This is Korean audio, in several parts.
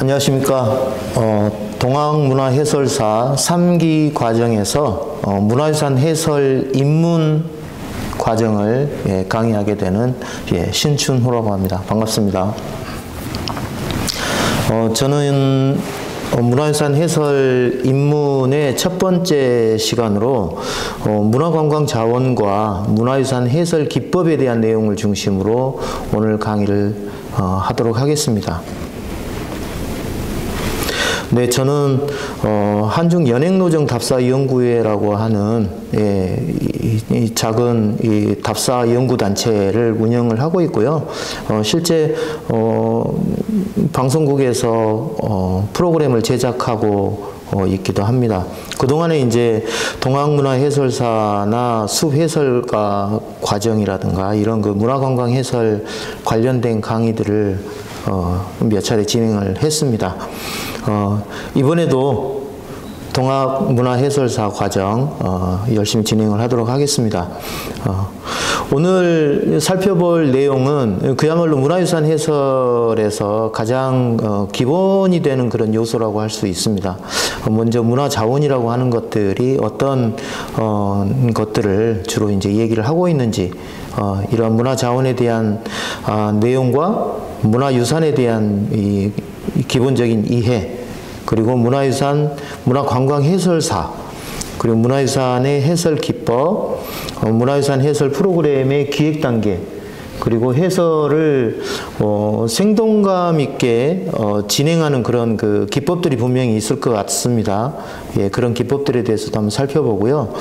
안녕하십니까. 동학문화해설사 3기 과정에서 문화유산 해설 입문 과정을 강의하게 되는 신춘호라고 합니다. 반갑습니다. 저는 문화유산 해설 입문의 첫 번째 시간으로 문화관광자원과 문화유산 해설 기법에 대한 내용을 중심으로 오늘 강의를 하도록 하겠습니다. 네, 저는 한중연행노정 답사연구회라고 하는 이 작은 이 답사 연구단체를 운영을 하고 있고요. 실제 방송국에서 프로그램을 제작하고 있기도 합니다. 그동안에 이제 동학문화해설사나 숲해설가 과정이라든가 이런 그 문화관광 해설 관련된 강의들을 몇 차례 진행을 했습니다. 이번에도 동학문화해설사 과정 열심히 진행을 하도록 하겠습니다. 오늘 살펴볼 내용은 그야말로 문화유산 해설에서 가장 기본이 되는 그런 요소라고 할 수 있습니다. 먼저 문화자원이라고 하는 것들이 어떤 것들을 주로 이제 얘기를 하고 있는지, 이런 문화자원에 대한 내용과 문화유산에 대한 이 기본적인 이해, 그리고 문화유산, 문화관광해설사, 그리고 문화유산의 해설 기법, 문화유산 해설 프로그램의 기획 단계, 그리고 해설을 생동감 있게 진행하는 그런 그 기법들이 분명히 있을 것 같습니다. 예, 그런 기법들에 대해서도 한번 살펴보고요.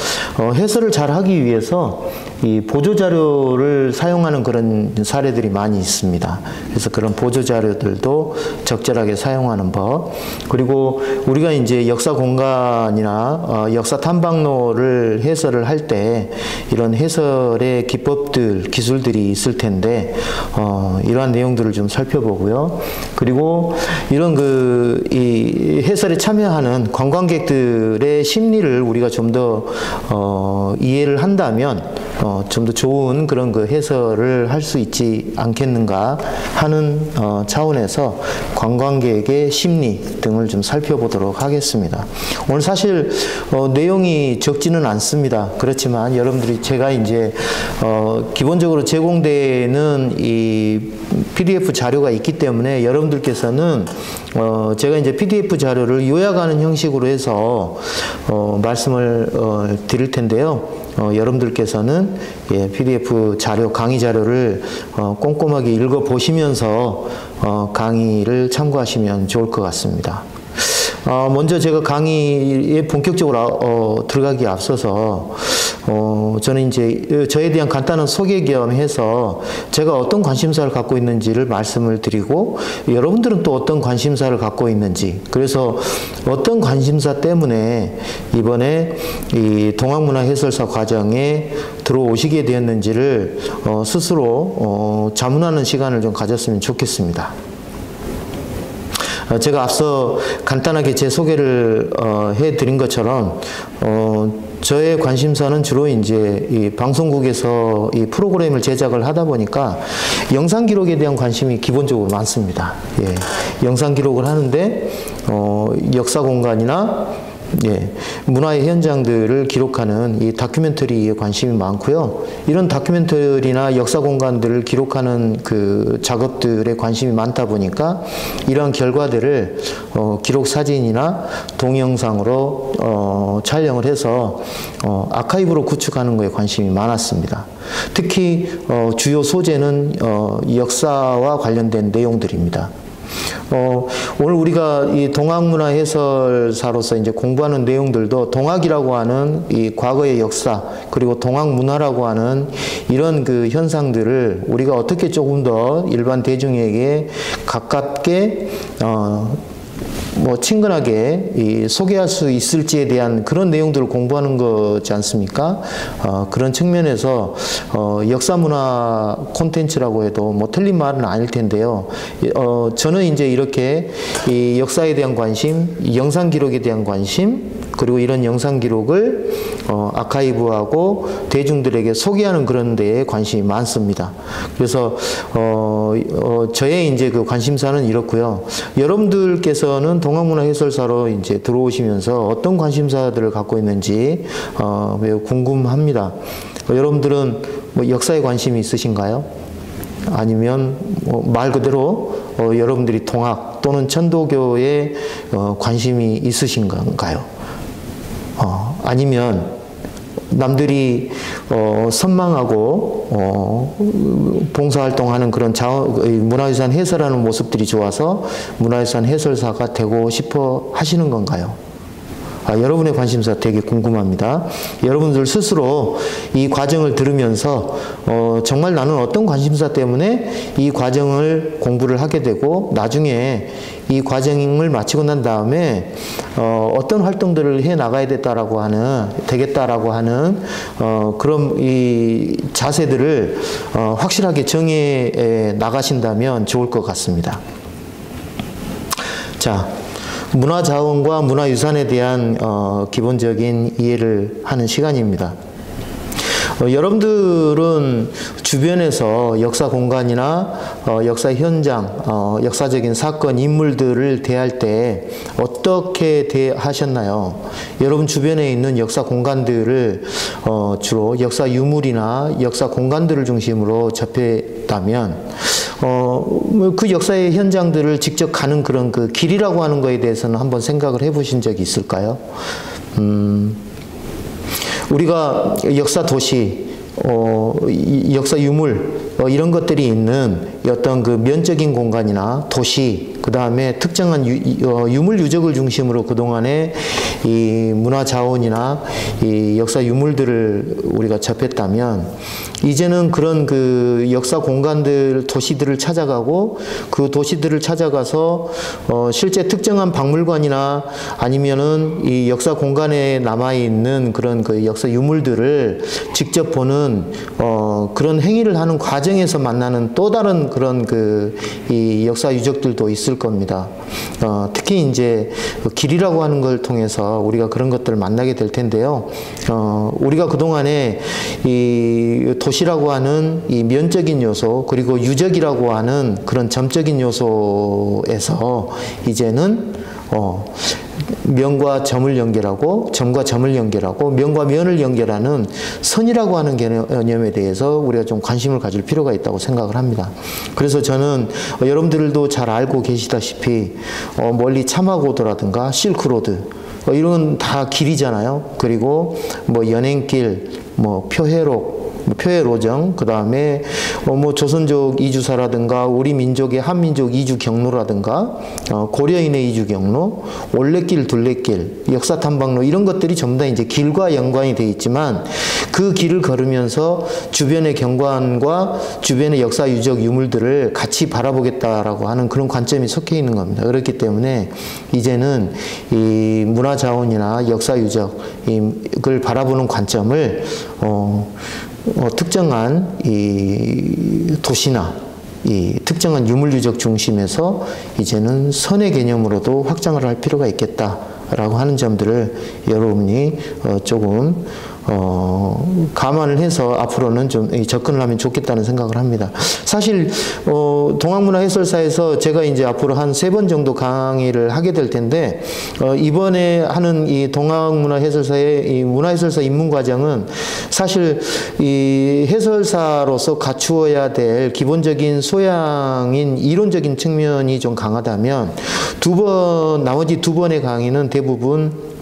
해설을 잘 하기 위해서 이 보조자료를 사용하는 그런 사례들이 많이 있습니다. 그래서 그런 보조자료들도 적절하게 사용하는 법, 그리고 우리가 이제 역사 공간이나 역사 탐방로를 해설을 할 때 이런 해설의 기법들, 기술들이 있을 텐데 이러한 내용들을 좀 살펴보고요. 그리고 이런 이 해설에 참여하는 관광객들의 심리를 우리가 좀 더 이해를 한다면 좀 더 좋은 그런 그 해설을 할 수 있지 않겠는가 하는 차원에서 관광객의 심리 등을 좀 살펴보도록 하겠습니다. 오늘 사실 내용이 적지는 않습니다. 그렇지만 여러분들이 제가 이제 기본적으로 제공되는 이 PDF 자료가 있기 때문에 여러분들께서는 제가 이제 PDF 자료를 요약하는 형식으로 해서 말씀을 드릴 텐데요. 여러분들께서는 PDF 자료, 강의 자료를 꼼꼼하게 읽어보시면서 강의를 참고하시면 좋을 것 같습니다. 먼저 제가 강의에 본격적으로 들어가기 앞서서 저는 이제 저에 대한 간단한 소개 겸 해서 제가 어떤 관심사를 갖고 있는지를 말씀을 드리고, 여러분들은 또 어떤 관심사를 갖고 있는지, 그래서 어떤 관심사 때문에 이번에 이 동학문화해설사 과정에 들어오시게 되었는지를 스스로 자문하는 시간을 좀 가졌으면 좋겠습니다. 제가 앞서 간단하게 제 소개를 해드린 것처럼 저의 관심사는 주로 이제 이 방송국에서 이 프로그램을 제작을 하다 보니까 영상 기록에 대한 관심이 기본적으로 많습니다. 예, 영상 기록을 하는데 역사 공간이나 문화의 현장들을 기록하는 이 다큐멘터리에 관심이 많고요. 이런 다큐멘터리나 역사 공간들을 기록하는 그 작업들에 관심이 많다 보니까 이러한 결과들을 기록 사진이나 동영상으로 촬영을 해서 아카이브로 구축하는 것에 관심이 많았습니다. 특히 주요 소재는 역사와 관련된 내용들입니다. 오늘 우리가 이 동학문화해설사로서 이제 공부하는 내용들도 동학이라고 하는 이 과거의 역사, 그리고 동학문화라고 하는 이런 그 현상들을 우리가 어떻게 조금 더 일반 대중에게 가깝게 친근하게 소개할 수 있을지에 대한 그런 내용들을 공부하는 거지 않습니까? 그런 측면에서 역사문화 콘텐츠라고 해도 틀린 말은 아닐 텐데요. 저는 이제 이렇게 이 역사에 대한 관심, 영상 기록에 대한 관심, 그리고 이런 영상 기록을 아카이브하고 대중들에게 소개하는 그런 데에 관심이 많습니다. 그래서 저의 이제 그 관심사는 이렇고요. 여러분들께서는 동학문화해설사로 이제 들어오시면서 어떤 관심사들을 갖고 있는지 매우 궁금합니다. 여러분들은 뭐 역사에 관심이 있으신가요? 아니면 말 그대로 여러분들이 동학 또는 천도교에 관심이 있으신가요? 아니면 남들이 선망하고 봉사활동하는 그런 문화유산 해설하는 모습들이 좋아서 문화유산 해설사가 되고 싶어 하시는 건가요? 여러분의 관심사 되게 궁금합니다. 여러분들 스스로 이 과정을 들으면서 정말 나는 어떤 관심사 때문에 이 과정을 공부를 하게 되고 나중에 이 과정을 마치고 난 다음에 어떤 활동들을 해 나가야 되겠다라고 하는 그런 이 자세들을 확실하게 정해 나가신다면 좋을 것 같습니다. 자, 문화자원과 문화유산에 대한 기본적인 이해를 하는 시간입니다. 여러분들은 주변에서 역사 공간이나 역사 현장, 역사적인 사건, 인물들을 대할 때 어떻게 대하셨나요? 여러분 주변에 있는 역사 공간들을 주로 역사 유물이나 역사 공간들을 중심으로 접했다면 그 역사의 현장들을 직접 가는 그런 그 길이라고 하는 거에 대해서는 한번 생각을 해보신 적이 있을까요? 우리가 역사 도시, 역사 유물, 이런 것들이 있는 어떤 그 면적인 공간이나 도시, 그 다음에 특정한 유물 유적을 중심으로 그동안에 이 문화 자원이나 이 역사 유물들을 우리가 접했다면 이제는 그런 그 역사 공간들, 도시들을 찾아가고 그 도시들을 찾아가서 실제 특정한 박물관이나 아니면은 이 역사 공간에 남아있는 그런 그 역사 유물들을 직접 보는 그런 행위를 하는 과정에서 만나는 또 다른 그런 이 역사 유적들도 있을 겁니다. 특히 이제 길이라고 하는 걸 통해서 우리가 그런 것들을 만나게 될 텐데요. 우리가 그동안에 이 도시라고 하는 이 면적인 요소 그리고 유적이라고 하는 그런 점적인 요소에서 이제는 면과 점을 연결하고 점과 점을 연결하고 면과 면을 연결하는 선이라고 하는 개념에 대해서 우리가 좀 관심을 가질 필요가 있다고 생각을 합니다. 그래서 저는 여러분들도 잘 알고 계시다시피 멀리 차마고도라든가 실크로드 이런 다 길이잖아요. 그리고 뭐 연행길, 뭐 표해록, 표해로정, 그 다음에 뭐 조선족 이주사라든가 우리 민족의 한민족 이주 경로라든가 고려인의 이주 경로, 올레길, 둘레길, 역사 탐방로 이런 것들이 전부 다 이제 길과 연관이 되어 있지만 그 길을 걸으면서 주변의 경관과 주변의 역사 유적 유물들을 같이 바라보겠다라고 하는 그런 관점이 속해 있는 겁니다. 그렇기 때문에 이제는 이 문화 자원이나 역사 유적을 바라보는 관점을 특정한 이 도시나 이 특정한 유물 유적 중심에서 이제는 선의 개념으로도 확장을 할 필요가 있겠다라고 하는 점들을 여러분이 조금 감안을 해서 앞으로는 좀 접근을 하면 좋겠다는 생각을 합니다. 사실 동학문화해설사에서 제가 이제 앞으로 한 3번 정도 강의를 하게 될 텐데 이번에 하는 이 동학문화해설사의 이 문화해설사 입문과정은 사실 이 해설사로서 갖추어야 될 기본적인 소양인 이론적인 측면이 좀 강하다면 나머지 2번의 강의는 대부분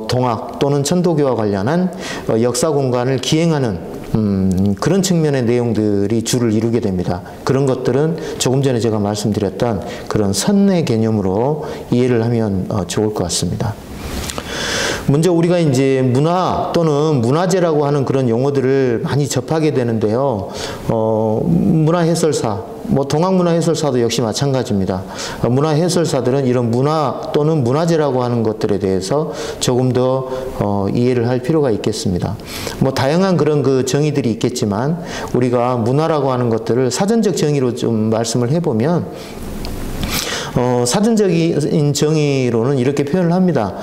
동학 또는 천도교와 관련한 역사 공간을 기행하는 그런 측면의 내용들이 주를 이루게 됩니다. 그런 것들은 조금 전에 제가 말씀드렸던 그런 선의 개념으로 이해를 하면 좋을 것 같습니다. 먼저 우리가 이제 문화 또는 문화재라고 하는 그런 용어들을 많이 접하게 되는데요. 문화해설사, 뭐 동학문화해설사도 역시 마찬가지입니다. 문화해설사들은 이런 문화 또는 문화재라고 하는 것들에 대해서 조금 더 이해를 할 필요가 있겠습니다. 뭐 다양한 그런 그 정의들이 있겠지만 우리가 문화라고 하는 것들을 사전적 정의로 좀 말씀을 해보면 사전적인 정의로는 이렇게 표현을 합니다.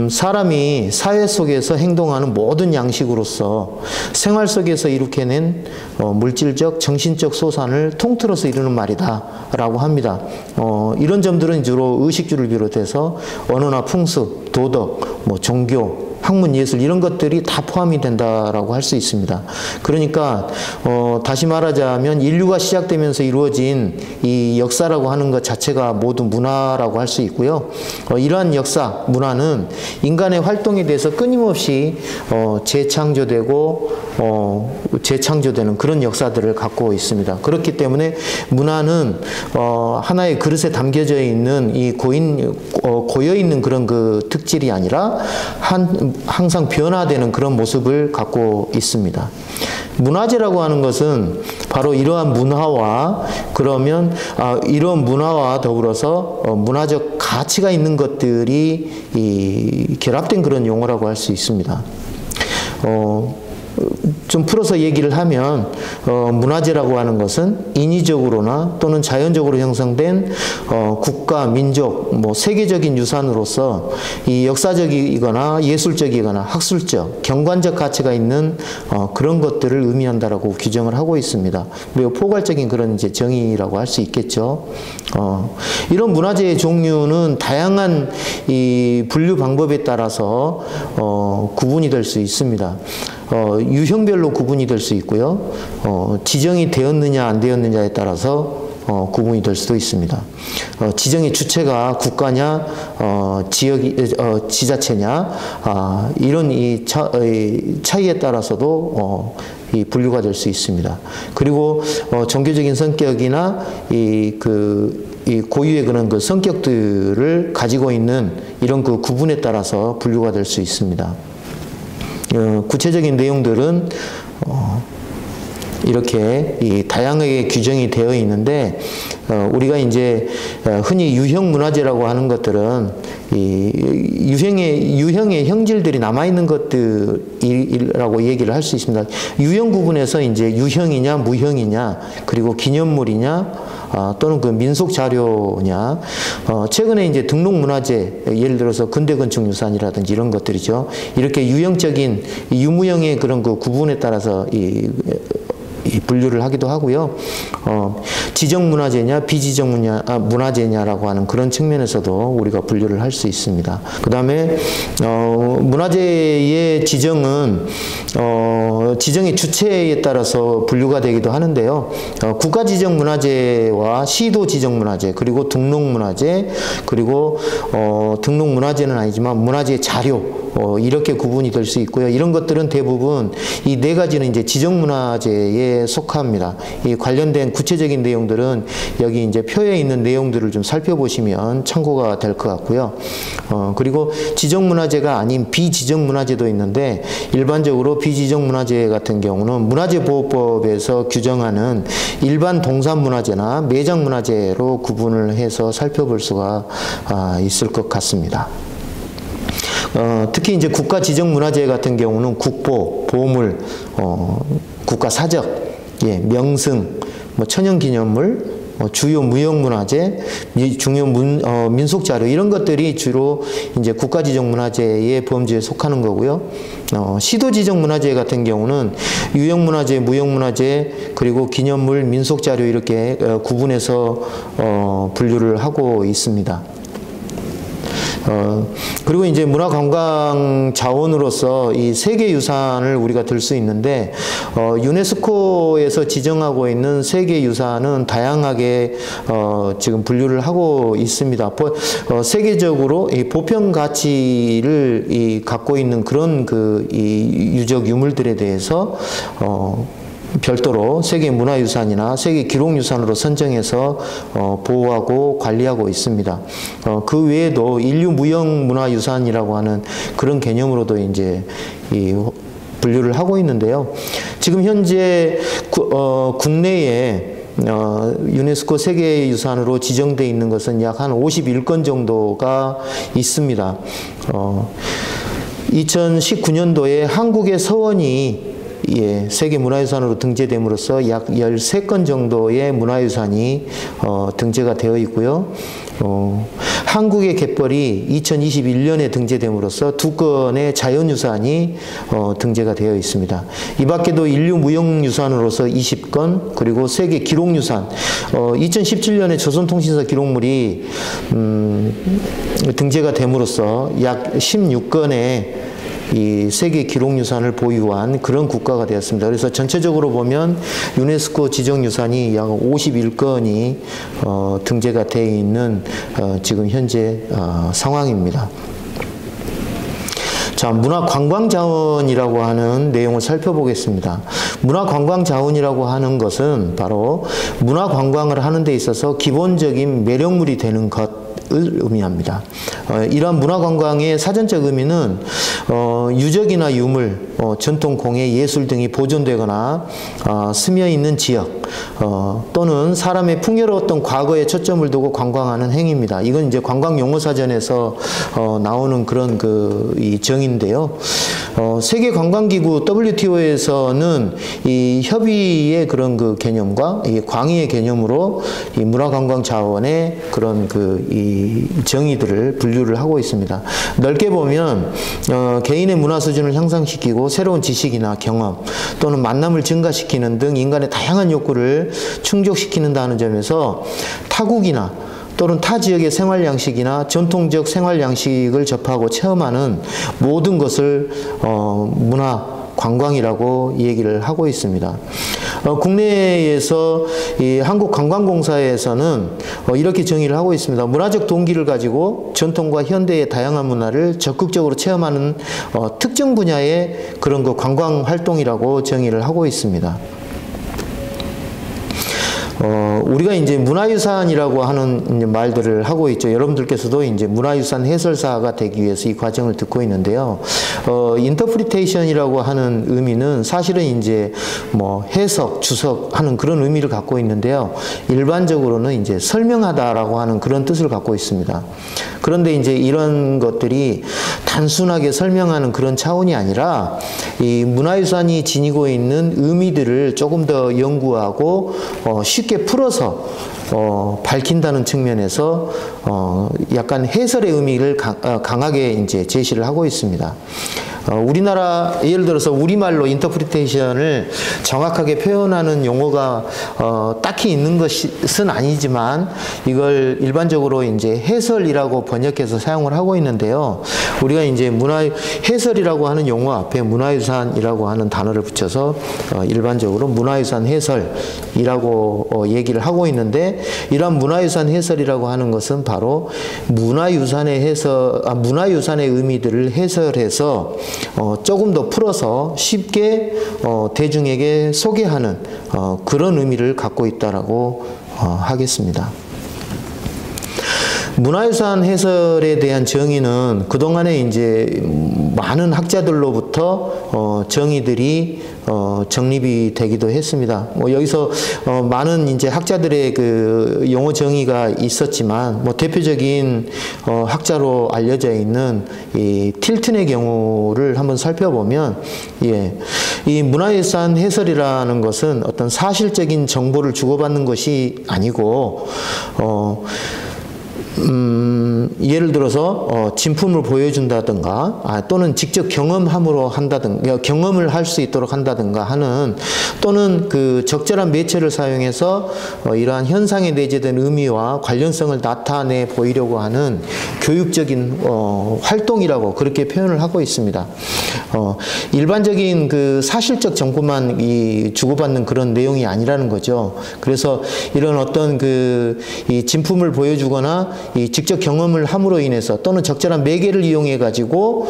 사람이 사회 속에서 행동하는 모든 양식으로서 생활 속에서 일으켜낸 물질적, 정신적 소산을 통틀어서 이루는 말이다 라고 합니다. 이런 점들은 주로 의식주를 비롯해서 언어나 풍습, 도덕, 종교, 학문, 예술 이런 것들이 다 포함이 된다라고 할 수 있습니다. 그러니까 다시 말하자면 인류가 시작되면서 이루어진 이 역사라고 하는 것 자체가 모두 문화라고 할 수 있고요. 이러한 역사, 문화는 인간의 활동에 대해서 끊임없이 재창조되고 재창조되는 그런 역사들을 갖고 있습니다. 그렇기 때문에 문화는 하나의 그릇에 담겨져 있는 이 고여 있는 그런 그 특질이 아니라 항상 변화되는 그런 모습을 갖고 있습니다. 문화재라고 하는 것은 바로 이러한 문화와 이러한 문화와 더불어서 문화적 가치가 있는 것들이 결합된 그런 용어라고 할 수 있습니다. 좀 풀어서 얘기를 하면 문화재라고 하는 것은 인위적으로나 또는 자연적으로 형성된 국가, 민족, 세계적인 유산으로서 이 역사적이거나 예술적이거나 학술적, 경관적 가치가 있는 그런 것들을 의미한다라고 규정을 하고 있습니다. 매우 포괄적인 그런 이제 정의라고 할 수 있겠죠. 이런 문화재의 종류는 다양한 이 분류 방법에 따라서 구분이 될 수 있습니다. 유형별로 구분이 될 수 있고요. 지정이 되었느냐 안 되었느냐에 따라서 구분이 될 수도 있습니다. 지정의 주체가 국가냐, 지자체냐, 이런 이 차이에 따라서도 이 분류가 될 수 있습니다. 그리고 종교적인 성격이나 이 고유의 그런 그 성격들을 가지고 있는 이런 그 구분에 따라서 분류가 될 수 있습니다. 구체적인 내용들은 이렇게 다양하게 규정이 되어 있는데 우리가 이제 흔히 유형 문화재라고 하는 것들은 유형의 형질들이 남아 있는 것들이라고 얘기를 할 수 있습니다. 유형 구분에서 이제 유형이냐 무형이냐 그리고 기념물이냐 또는 그 민속 자료냐, 최근에 이제 등록문화재, 예를 들어서 근대건축유산이라든지 이런 것들이죠. 이렇게 유형적인 유무형의 그런 그 구분에 따라서 분류를 하기도 하고요. 지정문화재냐 비지정문화재냐라고 하는 그런 측면에서도 우리가 분류를 할 수 있습니다. 그 다음에 문화재의 지정은 지정의 주체에 따라서 분류가 되기도 하는데요. 국가지정문화재와 시도지정문화재 그리고 등록문화재 그리고 등록문화재는 아니지만 문화재 자료 이렇게 구분이 될 수 있고요. 이런 것들은 대부분 이 네 가지는 이제 지정문화재에 속합니다. 이 관련된 구체적인 내용들은 여기 이제 표에 있는 내용들을 좀 살펴보시면 참고가 될 것 같고요. 그리고 지정문화재가 아닌 비지정문화재도 있는데 일반적으로 비지정문화재 같은 경우는 문화재보호법에서 규정하는 일반 동산문화재나 매장문화재로 구분을 해서 살펴볼 수가 있을 것 같습니다. 특히 이제 국가 지정 문화재 같은 경우는 국보, 보물, 국가 사적, 명승, 천연기념물, 주요 무형문화재, 중요 민속 자료 이런 것들이 주로 이제 국가 지정 문화재의 범주에 속하는 거고요. 시도 지정 문화재 같은 경우는 유형문화재, 무형문화재 그리고 기념물, 민속 자료 이렇게 구분해서 분류를 하고 있습니다. 그리고 이제 문화관광 자원으로서 이 세계유산을 우리가 들 수 있는데, 유네스코에서 지정하고 있는 세계유산은 다양하게, 지금 분류를 하고 있습니다. 세계적으로 이 보편 가치를 갖고 있는 그런 이 유적 유물들에 대해서, 별도로 세계문화유산이나 세계기록유산으로 선정해서 보호하고 관리하고 있습니다. 그 외에도 인류무형문화유산이라고 하는 그런 개념으로도 이제 분류를 하고 있는데요. 지금 현재 국내에 유네스코 세계유산으로 지정되어 있는 것은 약 한 51건 정도가 있습니다. 2019년도에 한국의 서원이 세계 문화유산으로 등재됨으로써 약 13건 정도의 문화유산이 등재가 되어 있고요. 한국의 갯벌이 2021년에 등재됨으로써 2건의 자연유산이 등재가 되어 있습니다. 이 밖에도 인류무형유산으로서 20건, 그리고 세계 기록유산, 2017년에 조선통신사 기록물이 등재가 됨으로써 약 16건의 이 세계 기록유산을 보유한 그런 국가가 되었습니다. 그래서 전체적으로 보면 유네스코 지정유산이 약 51건이 등재가 되어 있는 지금 현재 상황입니다. 자, 문화관광자원이라고 하는 내용을 살펴보겠습니다. 문화관광자원이라고 하는 것은 바로 문화관광을 하는 데 있어서 기본적인 매력물이 되는 것을 의미합니다. 이러한 문화관광의 사전적 의미는 유적이나 유물, 전통 공예, 예술 등이 보존되거나 스며있는 지역 또는 사람의 풍요로웠던 과거에 초점을 두고 관광하는 행위입니다. 이건 이제 관광용어사전에서 나오는 그런 이 정의인데요. 세계관광기구 WTO에서는 이 협의의 그런 그 개념과 이 광의의 개념으로 이 문화관광자원의 그런 이 정의들을 분류를 하고 있습니다. 넓게 보면 개인의 문화 수준을 향상시키고 새로운 지식이나 경험 또는 만남을 증가시키는 등 인간의 다양한 욕구를 충족시키는다는 점에서 타국이나 또는 타 지역의 생활 양식이나 전통적 생활 양식을 접하고 체험하는 모든 것을 문화 관광이라고 얘기를 하고 있습니다. 국내에서 이 한국관광공사에서는 이렇게 정의를 하고 있습니다. 문화적 동기를 가지고 전통과 현대의 다양한 문화를 적극적으로 체험하는 특정 분야의 그런 관광 활동이라고 정의를 하고 있습니다. 우리가 이제 문화유산이라고 하는 말들을 하고 있죠. 여러분들께서도 이제 문화유산 해설사가 되기 위해서 이 과정을 듣고 있는데요. 인터프리테이션이라고 하는 의미는 사실은 이제 해석, 주석하는 그런 의미를 갖고 있는데요. 일반적으로는 이제 설명하다라고 하는 그런 뜻을 갖고 있습니다. 그런데 이제 이런 것들이 단순하게 설명하는 그런 차원이 아니라 이 문화유산이 지니고 있는 의미들을 조금 더 연구하고 쉽게 풀어서 밝힌다는 측면에서 약간 해설의 의미를 강하게 이제 제시를 하고 있습니다. 우리나라 예를 들어서 우리말로 인터프리테이션을 정확하게 표현하는 용어가 딱히 있는 것은 아니지만 이걸 일반적으로 이제 해설이라고 번역해서 사용을 하고 있는데요. 우리가 이제 해설이라고 하는 용어 앞에 문화유산이라고 하는 단어를 붙여서 일반적으로 문화유산 해설이라고 얘기를 하고 있는데, 이러한 문화유산 해설이라고 하는 것은 바로 문화유산의 의미들을 해설해서 조금 더 풀어서 쉽게 대중에게 소개하는 그런 의미를 갖고 있다라고 하겠습니다. 문화유산 해설에 대한 정의는 그동안에 이제 많은 학자들로부터 정의들이 정립이 되기도 했습니다. 여기서 많은 이제 학자들의 그 용어 정의가 있었지만 대표적인 학자로 알려져 있는 이 틸튼의 경우를 한번 살펴보면, 이 문화유산 해설이라는 것은 어떤 사실적인 정보를 주고받는 것이 아니고 예를 들어서 진품을 보여준다든가 또는 직접 경험함으로 한다든가, 경험을 할 수 있도록 한다든가 하는, 또는 그 적절한 매체를 사용해서 이러한 현상에 내재된 의미와 관련성을 나타내 보이려고 하는 교육적인 활동이라고 그렇게 표현을 하고 있습니다. 일반적인 그 사실적 정보만 주고받는 그런 내용이 아니라는 거죠. 그래서 이런 어떤 이 진품을 보여주거나 이 직접 경험을 함으로 인해서 또는 적절한 매개를 이용해 가지고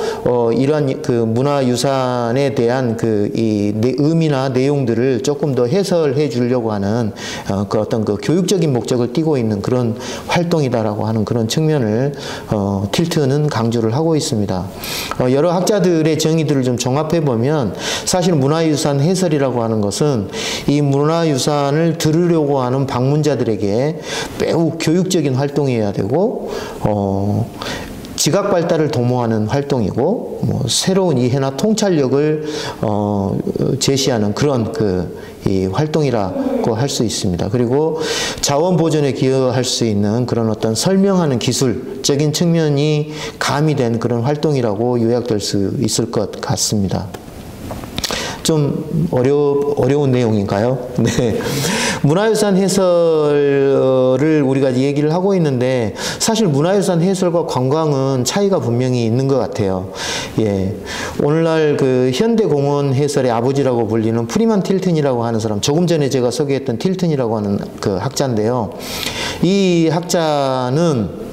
이러한 그 문화유산에 대한 이 의미나 내용들을 조금 더 해설해 주려고 하는 그 어떤 그 교육적인 목적을 띠고 있는 그런 활동이다라고 하는 그런 측면을 틸튼은 강조를 하고 있습니다. 여러 학자들의 정의들을 좀 종합해 보면 사실 문화유산 해설이라고 하는 것은 이 문화유산을 들으려고 하는 방문자들에게 매우 교육적인 활동이어야 되고 지각 발달을 도모하는 활동이고, 새로운 이해나 통찰력을 제시하는 그런 이 활동이라고 할 수 있습니다. 그리고 자원 보존에 기여할 수 있는 그런 어떤 설명하는 기술적인 측면이 가미된 그런 활동이라고 요약될 수 있을 것 같습니다. 좀 어려운 내용인가요? 네. 문화유산 해설을 우리가 얘기를 하고 있는데, 사실 문화유산 해설과 관광은 차이가 분명히 있는 것 같아요. 예. 오늘날 현대공원 해설의 아버지라고 불리는 프리만 틸튼이라고 하는 사람, 조금 전에 제가 소개했던 틸튼이라고 하는 학자인데요. 이 학자는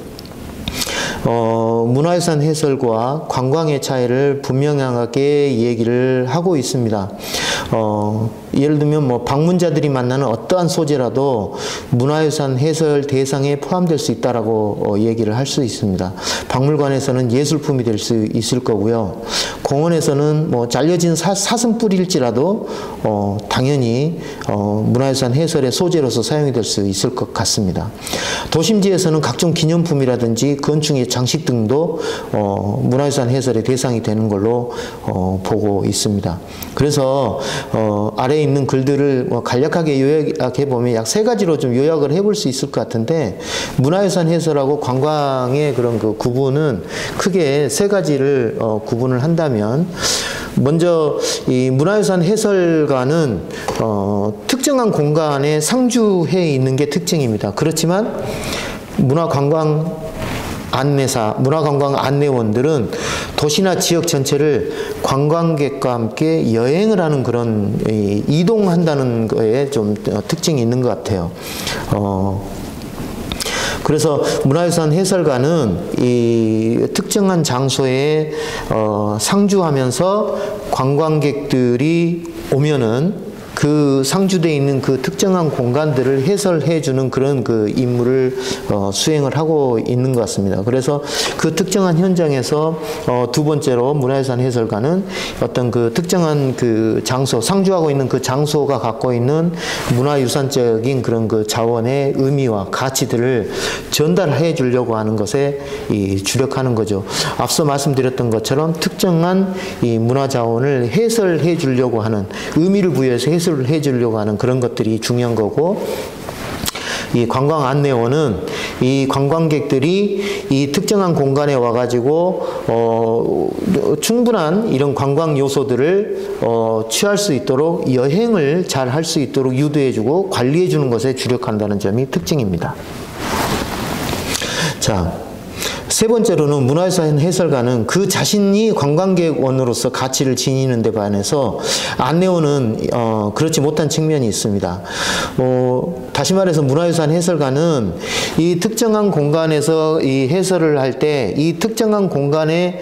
문화유산 해설과 관광의 차이를 분명하게 얘기를 하고 있습니다. 예를 들면 방문자들이 만나는 어떠한 소재라도 문화유산 해설 대상에 포함될 수 있다라고 얘기를 할 수 있습니다. 박물관에서는 예술품이 될 수 있을 거고요. 공원에서는 잘려진 사슴뿔일지라도 당연히 문화유산 해설의 소재로서 사용이 될 수 있을 것 같습니다. 도심지에서는 각종 기념품이라든지 건축의 장식 등도 문화유산 해설의 대상이 되는 걸로 보고 있습니다. 그래서 아래에 있는 글들을 간략하게 요약해 보면 약 3가지로 좀 요약을 해볼 수 있을 것 같은데, 문화유산 해설하고 관광의 그런 구분은 크게 3가지를 구분을 한다면, 먼저 이 문화유산 해설가는 특정한 공간에 상주해 있는 게 특징입니다. 그렇지만 문화관광 안내원들은 도시나 지역 전체를 관광객과 함께 여행을 하는 그런 이동한다는 거에 좀 특징이 있는 것 같아요. 그래서 문화유산 해설가는 이 특정한 장소에 상주하면서 관광객들이 오면은 그 상주되어 있는 그 특정한 공간들을 해설해주는 그런 임무를 수행을 하고 있는 것 같습니다. 그래서 그 특정한 현장에서 두 번째로 문화유산 해설가는 어떤 특정한 장소, 상주하고 있는 그 장소가 갖고 있는 문화유산적인 그런 자원의 의미와 가치들을 전달해 주려고 하는 것에 주력하는 거죠. 앞서 말씀드렸던 것처럼 특정한 이 문화자원을 해설해 주려고 하는, 의미를 부여해서 해설을 해주려고 하는 그런 것들이 중요한 거고, 이 관광 안내원은 이 관광객들이 이 특정한 공간에 와가지고 충분한 이런 관광 요소들을 취할 수 있도록, 여행을 잘 할 수 있도록 유도해주고 관리해주는 것에 주력한다는 점이 특징입니다. 자, 3번째로는 문화유산 해설가는 그 자신이 관광객원으로서 가치를 지니는 데 반해서 안내원은 그렇지 못한 측면이 있습니다. 다시 말해서 문화유산 해설가는 이 특정한 공간에서 이 해설을 할 때 이 특정한 공간에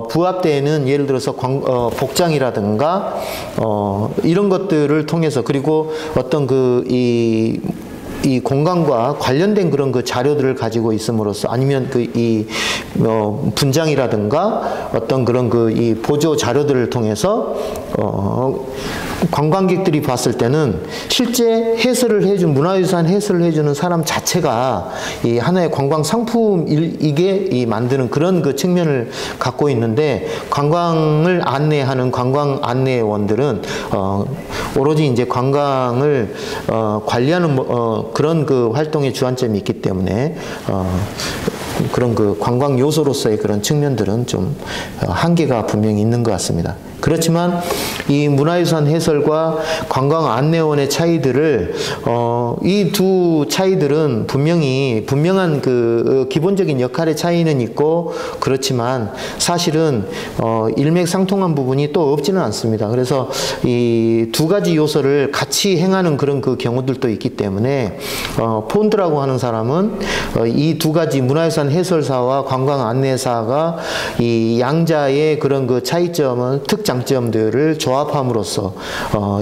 부합되는, 예를 들어서 복장이라든가 이런 것들을 통해서, 그리고 어떤 이 공간과 관련된 그런 자료들을 가지고 있음으로써, 아니면 분장이라든가 어떤 그런 이 보조 자료들을 통해서 관광객들이 봤을 때는 실제 해설을 해준, 문화유산 해설을 해주는 사람 자체가 이 하나의 관광 상품이게 만드는 그런 측면을 갖고 있는데, 관광을 안내하는 관광 안내원들은 오로지 이제 관광을 관리하는 그런 활동에 주안점이 있기 때문에 그런 관광 요소로서의 그런 측면들은 좀 한계가 분명히 있는 것 같습니다. 그렇지만 이 문화유산 해설과 관광 안내원의 차이들을 이 두 차이들은 분명한 기본적인 역할의 차이는 있고, 그렇지만 사실은 일맥상통한 부분이 또 없지는 않습니다. 그래서 이 두 가지 요소를 같이 행하는 그런 경우들도 있기 때문에 폰드라고 하는 사람은 이 두 가지 문화유산 해설사와 관광 안내사가 이 양자의 그런 차이점은, 장점들을 조합함으로써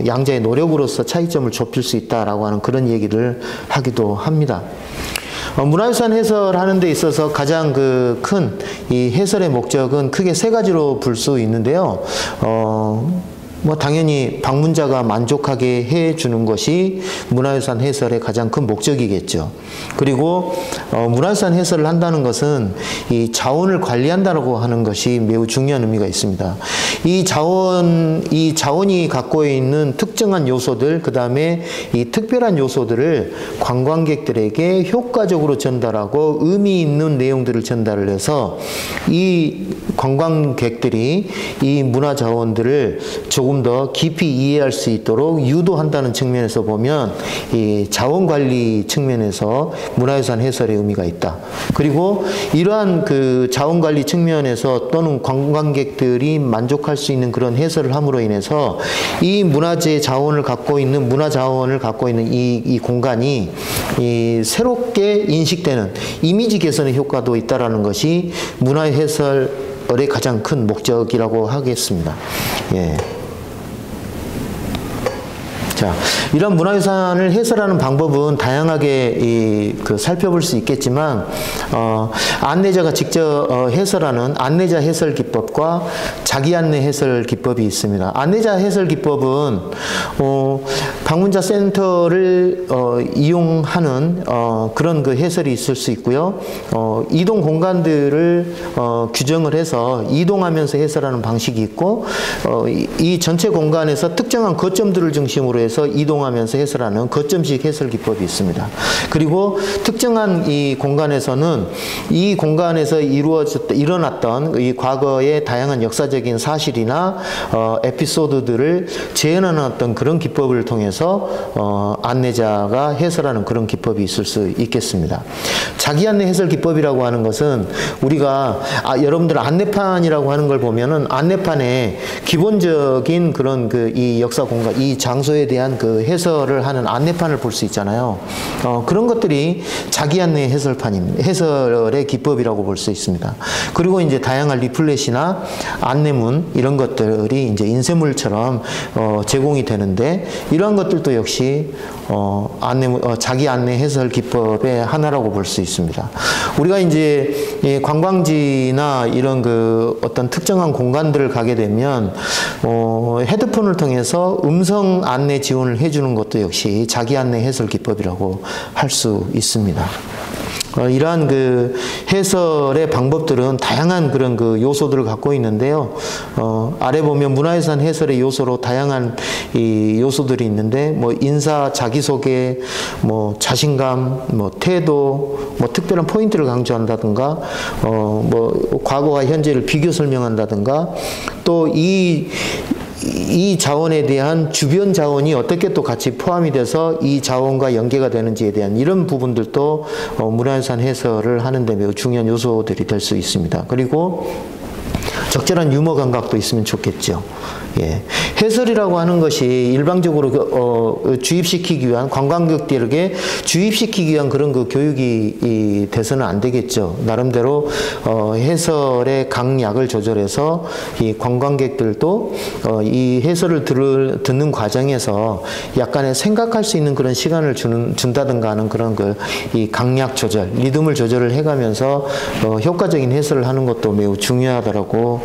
양자의 노력으로서 차이점을 좁힐 수 있다라고 하는 그런 얘기를 하기도 합니다. 문화유산 해설하는 데 있어서 가장 큰 이 해설의 목적은 크게 3가지로 볼 수 있는데요. 뭐 당연히 방문자가 만족하게 해주는 것이 문화유산 해설의 가장 큰 목적이겠죠. 그리고 문화유산 해설을 한다는 것은 이 자원을 관리한다고 하는 것이 매우 중요한 의미가 있습니다. 이 자원이 갖고 있는 특정한 요소들, 그 다음에 이 특별한 요소들을 관광객들에게 효과적으로 전달하고 의미 있는 내용들을 전달을 해서 이 관광객들이 이 문화 자원들을 조금 더 깊이 이해할 수 있도록 유도한다는 측면에서 보면 이 자원관리 측면에서 문화유산 해설의 의미가 있다. 그리고 이러한 그 자원관리 측면에서 또는 관광객들이 만족할 수 있는 그런 해설을 함으로 인해서 이 문화재 자원을 갖고 있는 문화 자원을 갖고 있는 이 공간이 새롭게 인식되는 이미지 개선의 효과도 있다라는 것이 문화 해설의 가장 큰 목적이라고 하겠습니다. 예. 자, 이런 문화유산을 해설하는 방법은 다양하게 살펴볼 수 있겠지만, 안내자가 직접 해설하는 안내자 해설 기법과 자기 안내 해설 기법이 있습니다. 안내자 해설 기법은 방문자 센터를 이용하는 그런 그 해설이 있을 수 있고요. 이동 공간들을 규정을 해서 이동하면서 해설하는 방식이 있고, 이 전체 공간에서 특정한 거점들을 중심으로 해서 이동하면서 해설하는 거점식 해설 기법이 있습니다. 그리고 특정한 이 공간에서는 이 공간에서 일어났던 이 과거의 다양한 역사적인 사실이나 에피소드들을 재현하는 어떤 그런 기법을 통해서 안내자가 해설하는 그런 기법이 있을 수 있겠습니다. 자기 안내 해설 기법이라고 하는 것은 우리가 여러분들 안내판이라고 하는 걸 보면은 안내판에 기본적인 그런 이 역사 공간, 이 장소에 대한 그 해설을 하는 안내판을 볼 수 있잖아요. 그런 것들이 자기 안내 해설판입니다. 해설의 기법이라고 볼 수 있습니다. 그리고 이제 다양한 리플렛이나 안내문 이런 것들이 이제 인쇄물처럼 제공이 되는데 이러한 것들도 역시 자기 안내 해설 기법의 하나라고 볼 수 있습니다. 우리가 이제 관광지나 이런 그 어떤 특정한 공간들을 가게 되면 헤드폰을 통해서 음성 안내 지원을 해주는 것도 역시 자기 안내 해설 기법이라고 할 수 있습니다. 이러한 그 해설의 방법들은 다양한 그런 그 요소들을 갖고 있는데요. 아래 보면 문화유산 해설의 요소로 다양한 이 요소들이 있는데, 뭐 인사, 자기소개, 뭐 자신감, 뭐 태도, 뭐 특별한 포인트를 강조한다든가, 뭐 과거와 현재를 비교 설명한다든가, 또 이 자원에 대한 주변 자원이 어떻게 또 같이 포함이 돼서 이 자원과 연계가 되는지에 대한 이런 부분들도 문화유산 해설을 하는데 매우 중요한 요소들이 될 수 있습니다. 그리고 적절한 유머 감각도 있으면 좋겠죠. 예. 해설이라고 하는 것이 일방적으로 주입시키기 위한, 관광객들에게 주입시키기 위한 그런 그 교육이 돼서는 안 되겠죠. 나름대로 해설의 강약을 조절해서 이 관광객들도 이 해설을 듣는 과정에서 약간의 생각할 수 있는 그런 시간을 준다든가 하는 그런 이 강약 조절, 리듬을 조절을 해가면서 효과적인 해설을 하는 것도 매우 중요하다고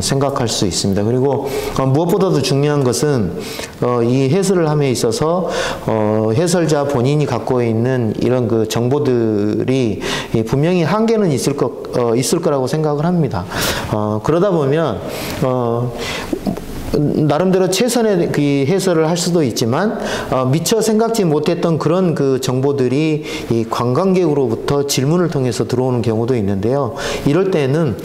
생각할 수 있습니다. 그리고 무엇보다도 중요한 것은 이 해설을 함에 있어서 해설자 본인이 갖고 있는 이런 그 정보들이 분명히 한계는 있을 거라고 생각을 합니다. 그러다 보면 나름대로 최선의 그 해설을 할 수도 있지만 미처 생각지 못했던 그런 그 정보들이 이 관광객으로부터 질문을 통해서 들어오는 경우도 있는데요. 이럴 때는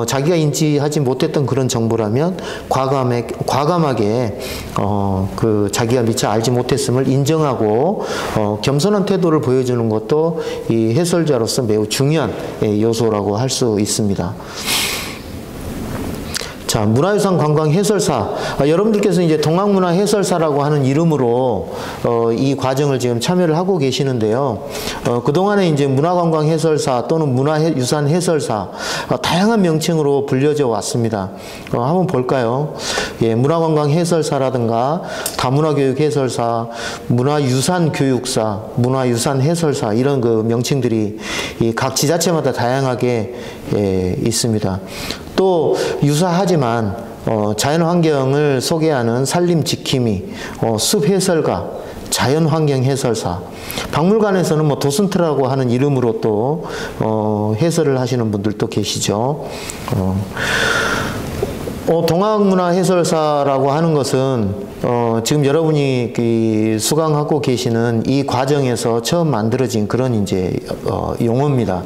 자기가 인지하지 못했던 그런 정보라면 과감하게 그 자기가 미처 알지 못했음을 인정하고 겸손한 태도를 보여주는 것도 이 해설자로서 매우 중요한 요소라고 할 수 있습니다. 자, 문화유산 관광 해설사. 여러분들께서 이제 동학문화 해설사라고 하는 이름으로 이 과정을 지금 참여를 하고 계시는데요. 그동안에 이제 문화관광 해설사 또는 문화유산 해설사 다양한 명칭으로 불려져 왔습니다. 한번 볼까요? 예, 문화관광 해설사라든가 다문화교육 해설사, 문화유산 교육사, 문화유산 해설사 이런 그 명칭들이 각 지자체마다 다양하게 있습니다. 또 유사하지만 자연환경을 소개하는 산림지킴이, 숲해설가, 자연환경해설사, 박물관에서는 뭐 도슨트라고 하는 이름으로 또 해설을 하시는 분들도 계시죠. 동학문화해설사라고 하는 것은 지금 여러분이 수강하고 계시는 이 과정에서 처음 만들어진 그런 이제 용어입니다.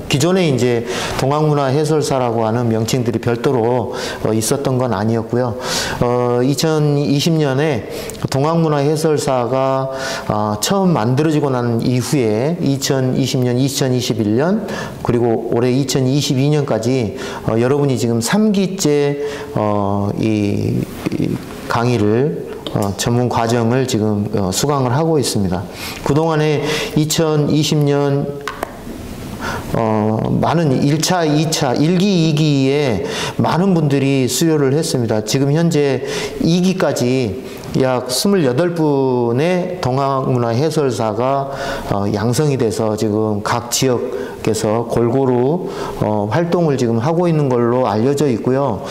기존에 이제 동학문화해설사라고 하는 명칭들이 별도로 있었던 건 아니었고요. 2020년에 동학문화해설사가 처음 만들어지고 난 이후에 2020년, 2021년 그리고 올해 2022년까지 여러분이 지금 3기째 이 강의를 전문 과정을 지금 수강을 하고 있습니다. 그동안에 2020년 많은 1차, 2차, 1기, 2기에 많은 분들이 수료를 했습니다. 지금 현재 2기까지 약 28분의 동학문화 해설사가 양성이 돼서 지금 각 지역에서 골고루 활동을 지금 하고 있는 걸로 알려져 있고요.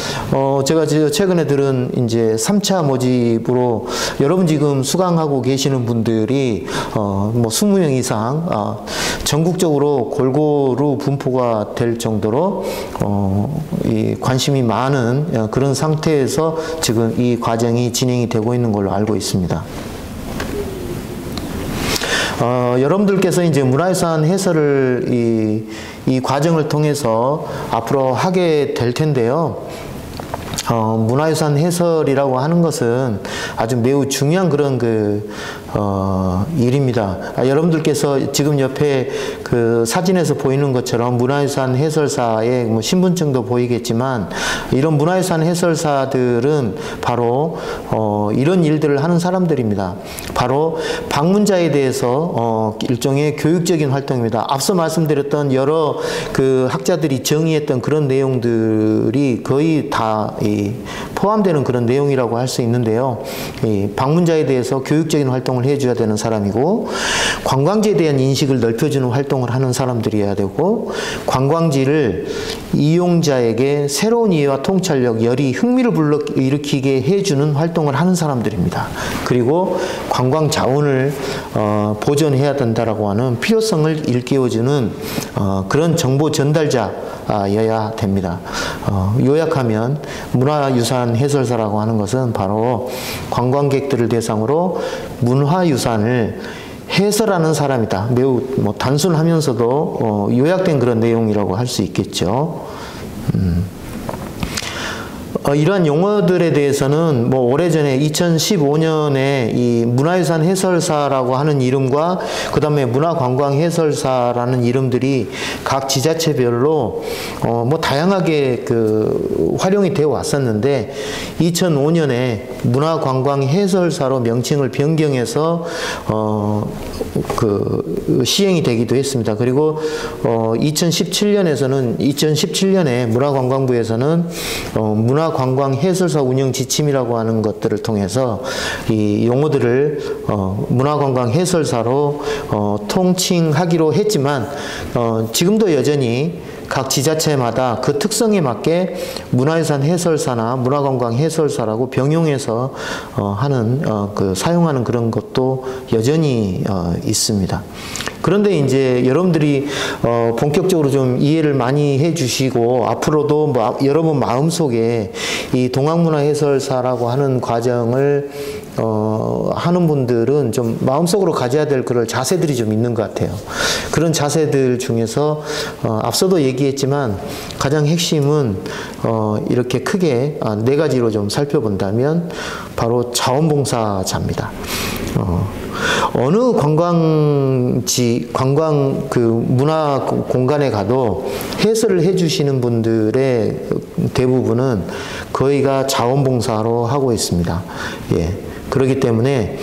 제가 최근에 들은 이제 3차 모집으로 여러분 지금 수강하고 계시는 분들이 뭐 20명 이상 전국적으로 골고루 분포가 될 정도로 이 관심이 많은 그런 상태에서 지금 이 과정이 진행이 되고 있는 걸로 알고 있습니다. 여러분들께서 이제 문화유산 해설을 이 과정을 통해서 앞으로 하게 될 텐데요. 문화유산 해설이라고 하는 것은 아주 매우 중요한 그런 일입니다. 여러분들께서 지금 옆에 그 사진에서 보이는 것처럼 문화유산 해설사의 뭐 신분증도 보이겠지만 이런 문화유산 해설사들은 바로 이런 일들을 하는 사람들입니다. 바로 방문자에 대해서 일종의 교육적인 활동입니다. 앞서 말씀드렸던 여러 그 학자들이 정의했던 그런 내용들이 거의 다 포함되는 그런 내용이라고 할 수 있는데요. 방문자에 대해서 교육적인 활동을 해줘야 되는 사람이고, 관광지에 대한 인식을 넓혀주는 활동을 하는 사람들이어야 되고, 관광지를 이용자에게 새로운 이해와 통찰력, 열의, 흥미를 불러일으키게 해주는 활동을 하는 사람들입니다. 그리고 관광 자원을 보존해야 된다라고 하는 필요성을 일깨워주는 그런 정보 전달자여야 됩니다. 요약하면 문화유산 해설사라고 하는 것은 바로 관광객들을 대상으로 문화유산을 해설하는 사람이다. 매우 단순하면서도 요약된 그런 내용이라고 할 수 있겠죠. 이러한 용어들에 대해서는 뭐 오래전에 2015년에 이 문화유산 해설사라고 하는 이름과 그 다음에 문화관광해설사라는 이름들이 각 지자체별로 뭐 다양하게 활용이 되어 왔었는데 2005년에 문화관광해설사로 명칭을 변경해서 시행이 되기도 했습니다. 그리고 2017년에 문화관광부에서는 문화관광해설사 운영 지침이라고 하는 것들을 통해서 이 용어들을 문화관광해설사로 통칭하기로 했지만 지금도 여전히 각 지자체마다 그 특성에 맞게 문화유산 해설사나 문화관광 해설사라고 병용해서 사용하는 그런 것도 여전히 있습니다. 그런데 이제 여러분들이 본격적으로 좀 이해를 많이 해주시고 앞으로도 여러분 마음속에 이 동학문화해설사라고 하는 과정을 하는 분들은 좀 마음속으로 가져야 될 그런 자세들이 좀 있는 것 같아요. 그런 자세들 중에서 앞서도 얘기했지만 가장 핵심은 이렇게 크게 4가지로 좀 살펴본다면 바로 자원봉사자입니다. 어느 관광 문화 공간에 가도 해설을 해주시는 분들의 대부분은 거의가 자원봉사로 하고 있습니다. 예. 그렇기 때문에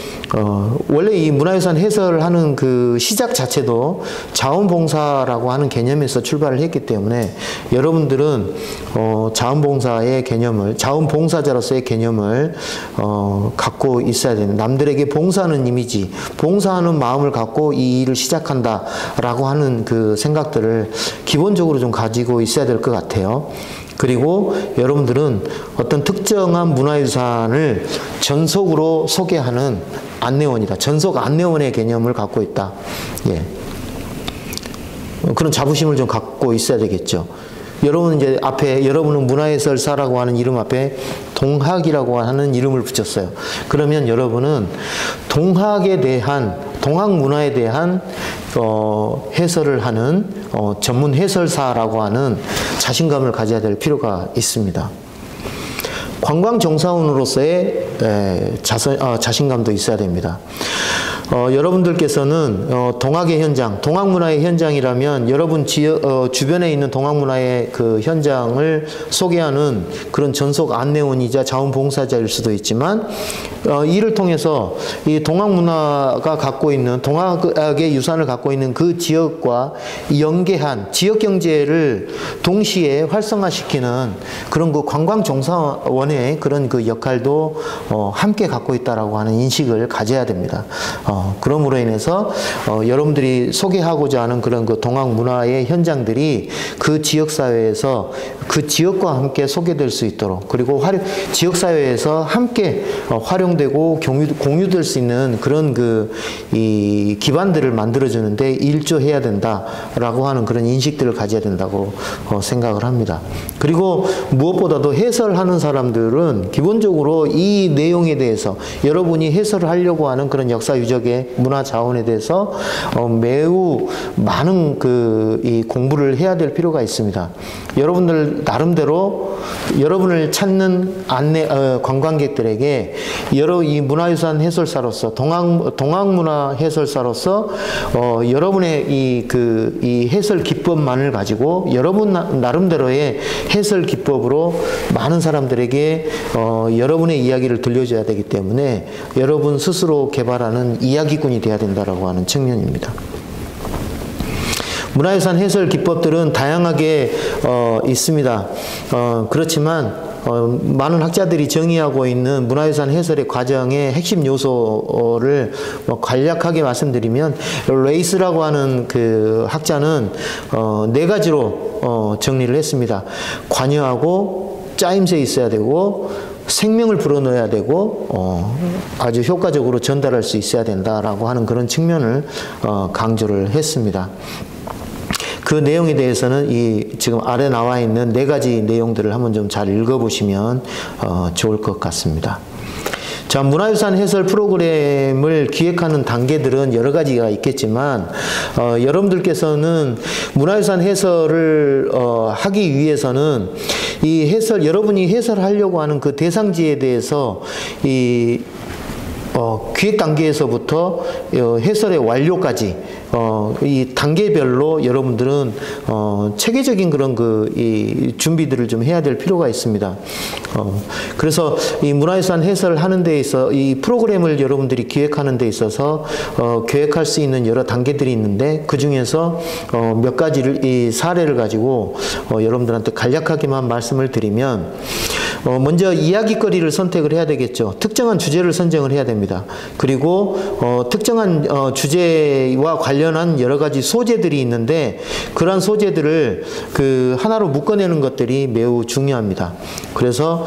원래 이 문화유산 해설을 하는 그 시작 자체도 자원봉사라고 하는 개념에서 출발을 했기 때문에 여러분들은 자원봉사의 개념을, 자원봉사자로서의 개념을 갖고 있어야 되는, 남들에게 봉사하는 이미지, 봉사하는 마음을 갖고 이 일을 시작한다라고 하는 그 생각들을 기본적으로 좀 가지고 있어야 될 것 같아요. 그리고 여러분들은 어떤 특정한 문화유산을 전속으로 소개하는 안내원이다. 전속 안내원의 개념을 갖고 있다. 예. 그런 자부심을 좀 갖고 있어야 되겠죠. 여러분은 이제 앞에, 여러분은 문화해설사라고 하는 이름 앞에 동학이라고 하는 이름을 붙였어요. 그러면 여러분은 동학에 대한, 동학 문화에 대한 해설을 하는 전문 해설사라고 하는 자신감을 가져야 될 필요가 있습니다. 관광정사원으로서의 자신감도 있어야 됩니다. 여러분들께서는 동학의 현장, 동학문화의 현장이라면 여러분 주변에 있는 동학문화의 그 현장을 소개하는 그런 전속 안내원이자 자원봉사자일 수도 있지만 이를 통해서 이 동학문화가 갖고 있는, 동학의 유산을 갖고 있는 그 지역과 연계한 지역경제를 동시에 활성화시키는 그런 그 관광정사원의 그런 그 역할도 함께 갖고 있다라고 하는 인식을 가져야 됩니다. 그러므로 인해서 여러분들이 소개하고자 하는 그런 그 동학 문화의 현장들이 그 지역 사회에서 그 지역과 함께 소개될 수 있도록, 그리고 지역 사회에서 함께 활용되고 공유될 수 있는 그런 이 기반들을 만들어주는데 일조해야 된다라고 하는 그런 인식들을 가져야 된다고 생각을 합니다. 그리고 무엇보다도 해설하는 사람들은 기본적으로 이 내용에 대해서, 여러분이 해설을 하려고 하는 그런 역사 유적의 문화 자원에 대해서 매우 많은 이 공부를 해야 될 필요가 있습니다. 여러분들 나름대로 여러분을 찾는 관광객들에게 이 문화유산 해설사로서, 동학문화 해설사로서 여러분의 이 해설 기법만을 가지고 여러분 나름대로의 해설 기법으로 많은 사람들에게 여러분의 이야기를 들려줘야 되기 때문에 여러분 스스로 개발하는 이야기꾼이 되어야 된다라고 하는 측면입니다. 문화유산 해설 기법들은 다양하게 있습니다. 그렇지만 많은 학자들이 정의하고 있는 문화유산 해설의 과정의 핵심 요소를 간략하게 말씀드리면, 레이스라고 하는 그 학자는 4가지로 정리를 했습니다. 관여하고 짜임새 있어야 되고, 생명을 불어넣어야 되고, 아주 효과적으로 전달할 수 있어야 된다라고 하는 그런 측면을 강조를 했습니다. 그 내용에 대해서는 지금 아래 나와 있는 4가지 내용들을 한번 좀 잘 읽어보시면 좋을 것 같습니다. 자, 문화유산 해설 프로그램을 기획하는 단계들은 여러 가지가 있겠지만, 여러분들께서는 문화유산 해설을 하기 위해서는 여러분이 해설하려고 하는 그 대상지에 대해서 기획 단계에서부터 해설의 완료까지 이 단계별로 여러분들은 체계적인 그런 이 준비들을 좀 해야 될 필요가 있습니다. 그래서 이 문화유산 해설하는 데 있어, 이 프로그램을 여러분들이 기획하는 데 있어서 계획할 수 있는 여러 단계들이 있는데, 그 중에서 몇 가지를, 이 사례를 가지고 여러분들한테 간략하게만 말씀을 드리면, 먼저 이야기거리를 선택을 해야 되겠죠. 특정한 주제를 선정을 해야 됩니다. 그리고 특정한 주제와 관련한 여러 가지 소재들이 있는데, 그러한 소재들을 하나로 묶어내는 것들이 매우 중요합니다. 그래서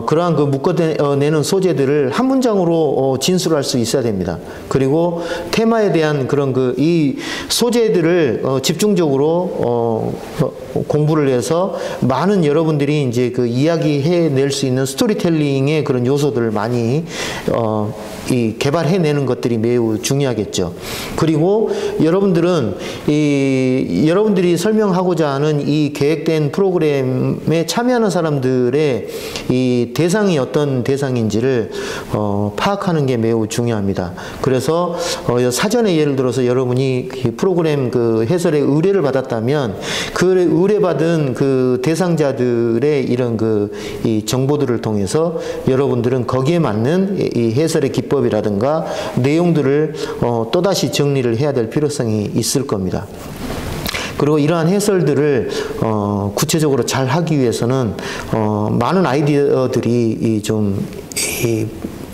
그러한 묶어내는 소재들을 한 문장으로 진술할 수 있어야 됩니다. 그리고 테마에 대한 그런 이 소재들을 집중적으로 공부를 해서 많은 여러분들이 이제 이야기해낼 수 있는 스토리텔링의 그런 요소들을 많이 개발해내는 것들이 매우 중요하겠죠. 그리고 여러분들은 여러분들이 설명하고자 하는 이 계획된 프로그램에 참여하는 사람들의 이 대상이 어떤 대상인지를 파악하는 게 매우 중요합니다. 그래서 사전에 예를 들어서 여러분이 프로그램 해설의 의뢰를 받았다면, 그 의뢰받은 그 대상자들의 이런 이 정보들을 통해서 여러분들은 거기에 맞는 이 해설의 기법이라든가 내용들을 또다시 정리를 해야 될 필요성이 있을 겁니다. 그리고 이러한 해설들을 구체적으로 잘 하기 위해서는 많은 아이디어들이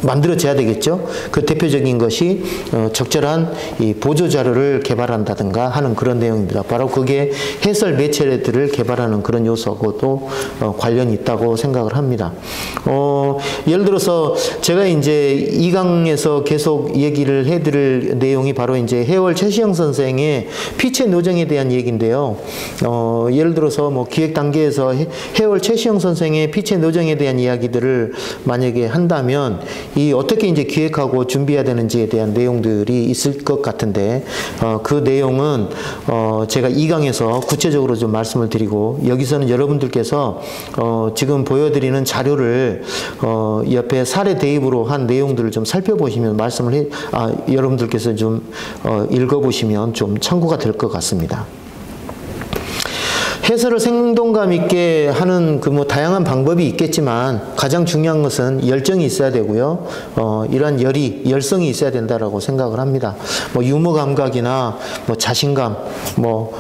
만들어져야 되겠죠. 그 대표적인 것이 적절한 이 보조 자료를 개발한다든가 하는 그런 내용입니다. 바로 그게 해설 매체들을 개발하는 그런 요소하고도 관련이 있다고 생각을 합니다. 예를 들어서 제가 이제 2강에서 계속 얘기를 해드릴 내용이 바로 이제 해월 최시영 선생의 피체 노정에 대한 얘기인데요. 예를 들어서 뭐 기획 단계에서 해월 최시영 선생의 피체 노정에 대한 이야기들을 만약에 한다면 이 어떻게 이제 기획하고 준비해야 되는지에 대한 내용들이 있을 것 같은데 그 내용은 제가 2강에서 구체적으로 좀 말씀을 드리고 여기서는 여러분들께서 지금 보여드리는 자료를 옆에 사례 대입으로 한 내용들을 좀 살펴보시면 여러분들께서 좀 읽어보시면 좀 참고가 될 것 같습니다. 해설을 생동감 있게 하는 그 뭐 다양한 방법이 있겠지만 가장 중요한 것은 열정이 있어야 되고요. 이러한 열성이 있어야 된다라고 생각을 합니다. 뭐 유머 감각이나 뭐 자신감, 뭐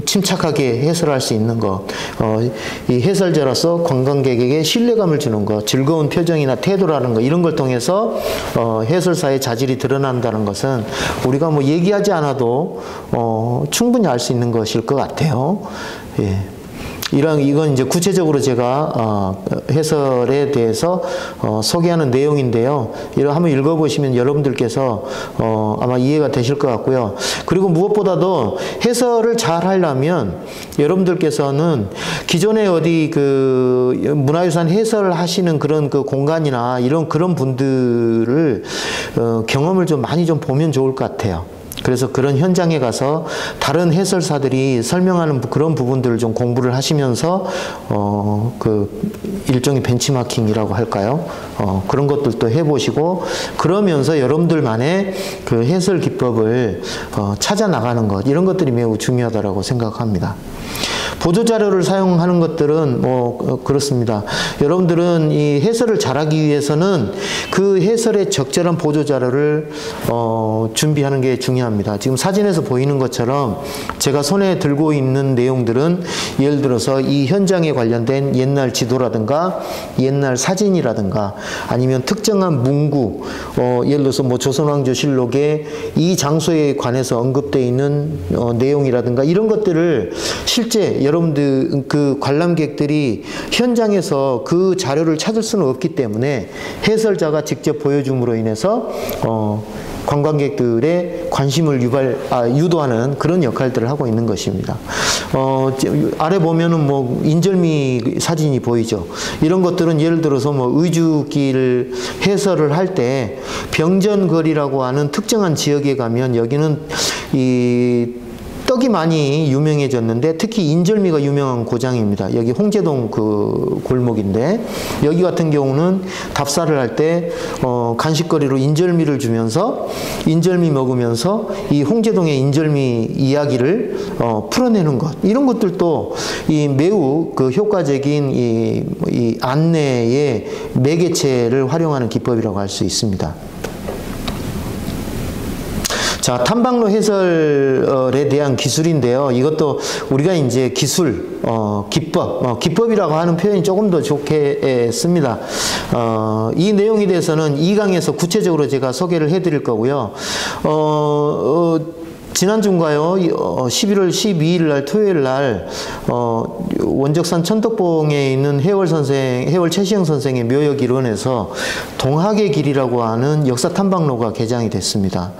침착하게 해설할 수 있는 것, 이 해설자로서 관광객에게 신뢰감을 주는 것, 즐거운 표정이나 태도라는 것, 이런 걸 통해서 해설사의 자질이 드러난다는 것은 우리가 뭐 얘기하지 않아도 충분히 알 수 있는 것일 것 같아요. 예. 이건 이제 구체적으로 제가 해설에 대해서 소개하는 내용인데요. 이거 한번 읽어보시면 여러분들께서 아마 이해가 되실 것 같고요. 그리고 무엇보다도 해설을 잘 하려면 여러분들께서는 기존에 어디 그 문화유산 해설을 하시는 그런 그 공간이나 그런 분들을 경험을 좀 많이 좀 보면 좋을 것 같아요. 그래서 그런 현장에 가서 다른 해설사들이 설명하는 그런 부분들을 좀 공부를 하시면서 그 일종의 벤치마킹이라고 할까요? 그런 것들도 해보시고 그러면서 여러분들만의 그 해설 기법을 찾아 나가는 것, 이런 것들이 매우 중요하다고 생각합니다. 보조자료를 사용하는 것들은 뭐 그렇습니다. 여러분들은 이 해설을 잘하기 위해서는 그 해설에 적절한 보조자료를 준비하는 게 중요합니다. 지금 사진에서 보이는 것처럼 제가 손에 들고 있는 내용들은 예를 들어서 이 현장에 관련된 옛날 지도라든가 옛날 사진이라든가 아니면 특정한 문구, 예를 들어서 뭐 조선왕조실록에 이 장소에 관해서 언급되어 있는 내용이라든가 이런 것들을 실제 여러분들 그 관람객들이 현장에서 그 자료를 찾을 수는 없기 때문에 해설자가 직접 보여줌으로 인해서 관광객들의 관심을 유도하는 그런 역할들을 하고 있는 것입니다. 아래 보면은 뭐 인절미 사진이 보이죠. 이런 것들은 예를 들어서 뭐 의주길 해설을 할 때 병전거리라고 하는 특정한 지역에 가면 여기는 이 떡이 많이 유명해졌는데 특히 인절미가 유명한 고장입니다. 여기 홍제동 그 골목인데 여기 같은 경우는 답사를 할 때 간식거리로 인절미를 주면서 인절미 먹으면서 이 홍제동의 인절미 이야기를 풀어내는 것, 이런 것들도 이 매우 그 효과적인 이 안내의 매개체를 활용하는 기법이라고 할 수 있습니다. 자, 탐방로 해설에 대한 기술인데요. 이것도 우리가 이제 기술, 기법이라고 하는 표현이 조금 더 좋게 씁니다. 이 내용에 대해서는 2강에서 구체적으로 제가 소개를 해드릴 거고요. 지난주인가요? 11월 12일 날 토요일 날 원적산 천덕봉에 있는 해월 최시영 선생의 묘역 일원에서 동학의 길이라고 하는 역사 탐방로가 개장이 됐습니다.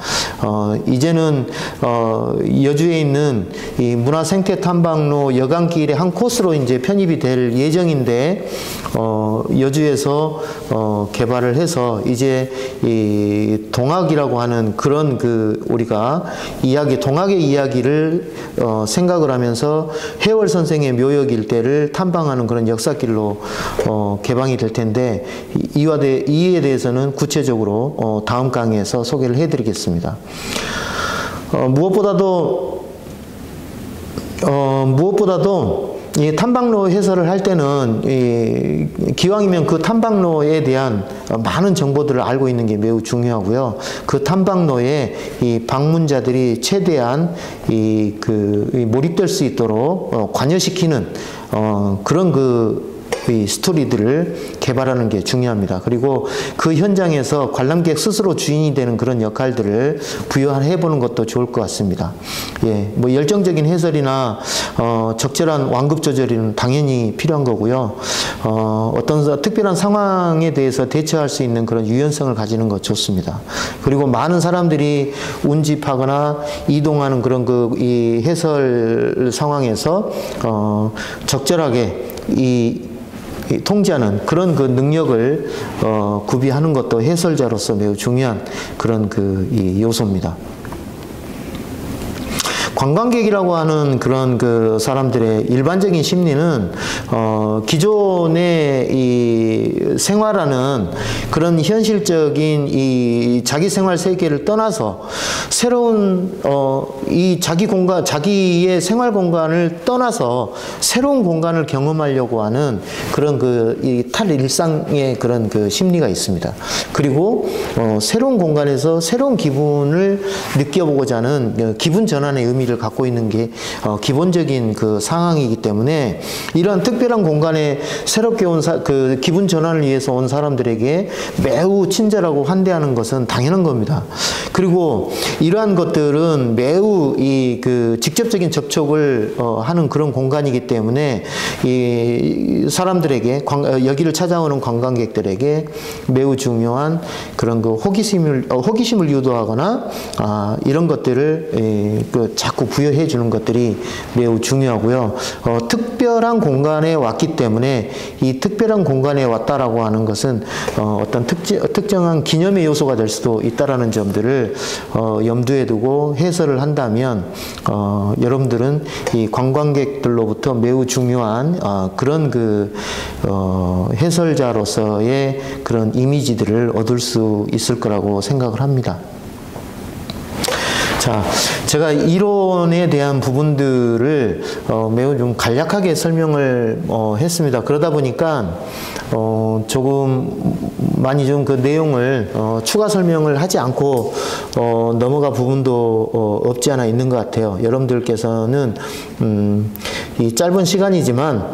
이제는 여주에 있는 이 문화생태 탐방로 여강길의 한 코스로 이제 편입이 될 예정인데 여주에서 개발을 해서 이제 이 동학이라고 하는 그런 그 우리가 동학의 이야기를 생각을 하면서 해월 선생의 묘역 일대를 탐방하는 그런 역사길로 개방이 될 텐데 이에 대해서는 구체적으로 다음 강의에서 소개를 해드리겠습니다. 무엇보다도 이 탐방로 해설을 할 때는 기왕이면 그 탐방로에 대한 많은 정보들을 알고 있는 게 매우 중요하고요. 그 탐방로에 이 방문자들이 최대한 몰입될 수 있도록 관여시키는 그런 그 이 스토리들을 개발하는 게 중요합니다. 그리고 그 현장에서 관람객 스스로 주인이 되는 그런 역할들을 부여해보는 것도 좋을 것 같습니다. 예, 뭐 열정적인 해설이나 적절한 완급 조절은 당연히 필요한 거고요. 어떤 특별한 상황에 대해서 대처할 수 있는 그런 유연성을 가지는 것 좋습니다. 그리고 많은 사람들이 운집하거나 이동하는 그런 이 해설 상황에서 적절하게 통제하는 그런 그 능력을 구비하는 것도 해설자로서 매우 중요한 그런 이 요소입니다. 관광객이라고 하는 그런 그 사람들의 일반적인 심리는 기존의 이 생활하는 그런 현실적인 이 자기 생활 세계를 떠나서 새로운 이 자기의 생활 공간을 떠나서 새로운 공간을 경험하려고 하는 그런 이 탈일상의 그런 그 심리가 있습니다. 그리고 새로운 공간에서 새로운 기분을 느껴보고자 하는 기분 전환의 의미를 갖고 있는 게 기본적인 그 상황이기 때문에 이러한 특별한 공간에 새롭게 온 그 기분 전환을 위해서 온 사람들에게 매우 친절하고 환대하는 것은 당연한 겁니다. 그리고 이러한 것들은 매우 그 직접적인 접촉을 하는 그런 공간이기 때문에 이 사람들에게 여기를 찾아오는 관광객들에게 매우 중요한 그런 그 호기심을 유도하거나 이런 것들을 자꾸 부여해 주는 것들이 매우 중요하고요. 특별한 공간에 왔기 때문에 이 특별한 공간에 왔다라고 하는 것은 어떤 특정한 기념의 요소가 될 수도 있다라는 점들을 염두에 두고 해설을 한다면 여러분들은 이 관광객들로부터 매우 중요한 그런 그 해설자로서의 그런 이미지들을 얻을 수 있을 거라고 생각을 합니다. 자, 제가 이론에 대한 부분들을 매우 좀 간략하게 설명을 했습니다. 그러다 보니까 조금 많이 좀 그 내용을 추가 설명을 하지 않고 넘어가 부분도 없지 않아 있는 것 같아요. 여러분들께서는 이 짧은 시간이지만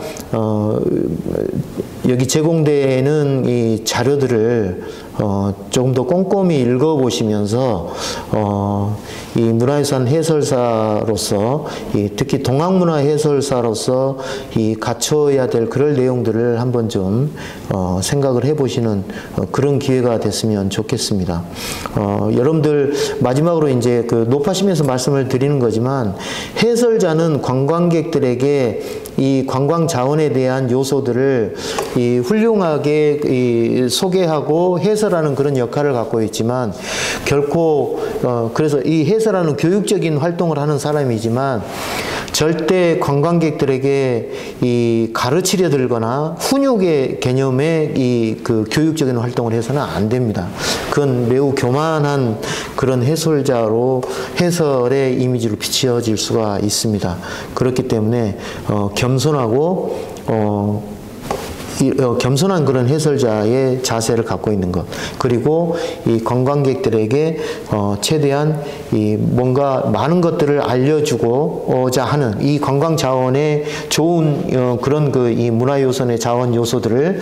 여기 제공되는 이 자료들을 조금 더 꼼꼼히 읽어보시면서 이 문화유산 해설사로서 특히 동학문화 해설사로서 갖춰야 될 그런 내용들을 한번 좀 생각을 해보시는 그런 기회가 됐으면 좋겠습니다. 여러분들 마지막으로 이제 그 높아심에서 말씀을 드리는 거지만 해설자는 관광객들에게 이 관광 자원에 대한 요소들을 훌륭하게 소개하고 해설하는 그런 역할을 갖고 있지만 결코 그래서 이 해설하는 교육적인 활동을 하는 사람이지만 절대 관광객들에게 가르치려 들거나 훈육의 개념의 그 교육적인 활동을 해서는 안 됩니다. 그건 매우 교만한 그런 해설자로 해설의 이미지로 비춰질 수가 있습니다. 그렇기 때문에 겸손하고 겸손한 그런 해설자의 자세를 갖고 있는 것, 그리고 이 관광객들에게 최대한 뭔가 많은 것들을 알려주고자 하는 이 관광 자원의 좋은 그런 이 문화유산의 자원 요소들을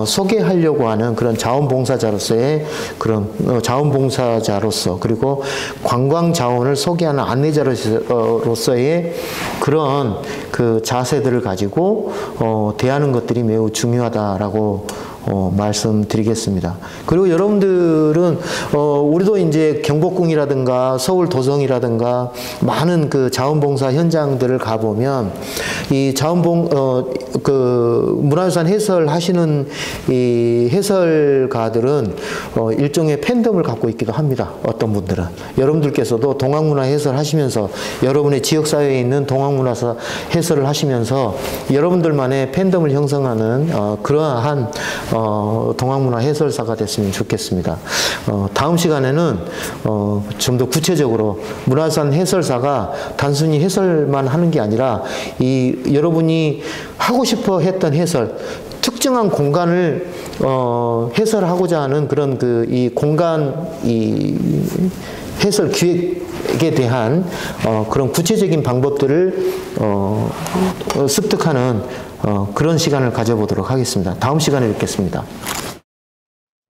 소개하려고 하는 그런 자원봉사자로서의 그런 자원봉사자로서, 그리고 관광 자원을 소개하는 안내자로서의 그런 그 자세들을 가지고 대하는 것들이 매우 중요하다라고 말씀드리겠습니다. 그리고 여러분들은 우리도 이제 경복궁이라든가 서울 도성이라든가 많은 그 자원봉사 현장들을 가보면 이 그 문화유산 해설하시는 이 해설가들은 일종의 팬덤을 갖고 있기도 합니다. 어떤 분들은 여러분들께서도 동학문화 해설하시면서 여러분의 지역사회에 있는 동학문화 해설을 하시면서 여러분들만의 팬덤을 형성하는 그러한 동학문화 해설사가 됐으면 좋겠습니다. 다음 시간에는 좀 더 구체적으로 문화유산 해설사가 단순히 해설만 하는 게 아니라 여러분이 하고 싶어 했던 해설, 특정한 공간을 해설하고자 하는 그런 이 공간 해설 기획에 대한 그런 구체적인 방법들을 습득하는 그런 시간을 가져보도록 하겠습니다. 다음 시간에 뵙겠습니다.